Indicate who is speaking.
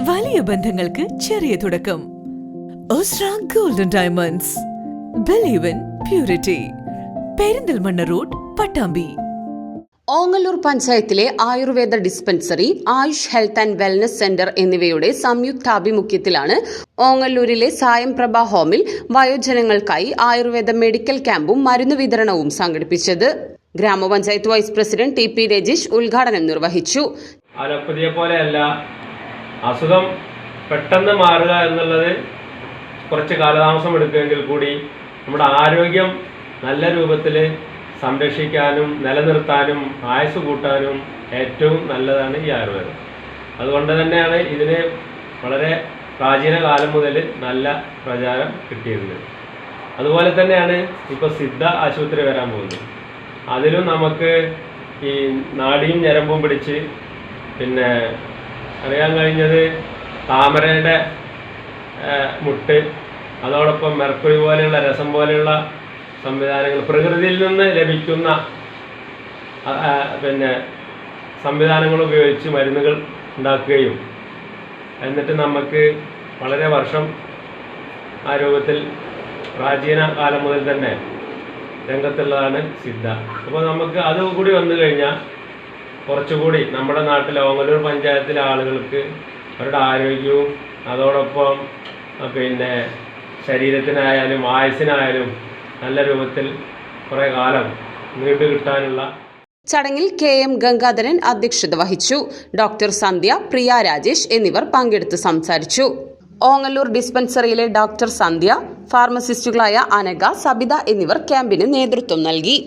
Speaker 1: വലിയ ബന്ധങ്ങൾക്ക് ചെറിയ തുടക്കം. Osra golden diamonds. Believe in purity. Perinthalmanna road, Pattambi.
Speaker 2: Ongallur പഞ്ചായത്തിലെ Ayurveda dispensary, Ayush health and wellness centre എന്നിവയുടെ സംയുക്താഭിമുഖ്യത്തിലാണ് ഓങ്ങല്ലൂരിലെ സായം പ്രഭ ഹോമിൽ വയോജനങ്ങൾക്കായി ആയുർവേദ മെഡിക്കൽ ക്യാമ്പും മരുന്ന് വിതരണവും സംഘടിപ്പിച്ചത്. ഗ്രാമപഞ്ചായത്ത് vice president T P Rajeesh ഉദ്ഘാടനം നിർവഹിച്ചു.
Speaker 3: അലോപ്പതിയെ പോലെയല്ല, അസുഖം പെട്ടെന്ന് മാറുക എന്നുള്ളത് കുറച്ച് കാലതാമസം എടുക്കുമെങ്കിൽ കൂടി നമ്മുടെ ആരോഗ്യം നല്ല രൂപത്തിൽ സംരക്ഷിക്കാനും നിലനിർത്താനും ആയുസ് കൂട്ടാനും ഏറ്റവും നല്ലതാണ് ഈ ആയുർവേദം. അതുകൊണ്ട് തന്നെയാണ് ഇതിന് വളരെ പ്രാചീന കാലം മുതൽ നല്ല പ്രചാരം കിട്ടിയിരുന്നത്. അതുപോലെ തന്നെയാണ് ഇപ്പോൾ സിദ്ധ ആശുപത്രി വരാൻ പോകുന്നത്. അതിലും നമുക്ക് ഈ നാഡിയും ഞരമ്പും പിടിച്ച് പിന്നെ അറിയാൻ കഴിഞ്ഞത് താമരയുടെ മുട്ട്, അതോടൊപ്പം മെർക്കുറി പോലെയുള്ള രസം പോലെയുള്ള സംവിധാനങ്ങൾ, പ്രകൃതിയിൽ നിന്ന് ലഭിക്കുന്ന പിന്നെ സംവിധാനങ്ങൾ ഉപയോഗിച്ച് മരുന്നുകൾ ഉണ്ടാക്കുകയും എന്നിട്ട് നമുക്ക് വളരെ വർഷം ആ രൂപത്തിൽ പ്രാചീന കാലം മുതൽ തന്നെ രംഗത്തുള്ളതാണ് സിദ്ധ. അപ്പോൾ നമുക്ക് അതുകൂടി വന്നു കഴിഞ്ഞാൽ കുറച്ചുകൂടി നമ്മുടെ നാട്ടിലെ ഓങ്ങല്ലൂർ പഞ്ചായത്തിലെ ആളുകൾക്ക് അവരുടെ ആരോഗ്യവും അതോടൊപ്പം പിന്നെ ശരീരത്തിനായാലും ആയുസ്സിനായാലും നല്ല രൂപത്തിൽ കുറേ കാലം നീണ്ടു കിട്ടാനുള്ള.
Speaker 2: ചടങ്ങിൽ KM ഗംഗാധരൻ അധ്യക്ഷത വഹിച്ചു. ഡോക്ടർ സന്ധ്യ, പ്രിയ രാജേഷ് എന്നിവർ പങ്കെടുത്ത് സംസാരിച്ചു. ഓങ്ങല്ലൂർ ഡിസ്പെൻസറിയിലെ ഡോക്ടർ സന്ധ്യ, ഫാർമസിസ്റ്റുകളായ അനഘ, സബിത എന്നിവർ ക്യാമ്പിന് നേതൃത്വം നൽകി.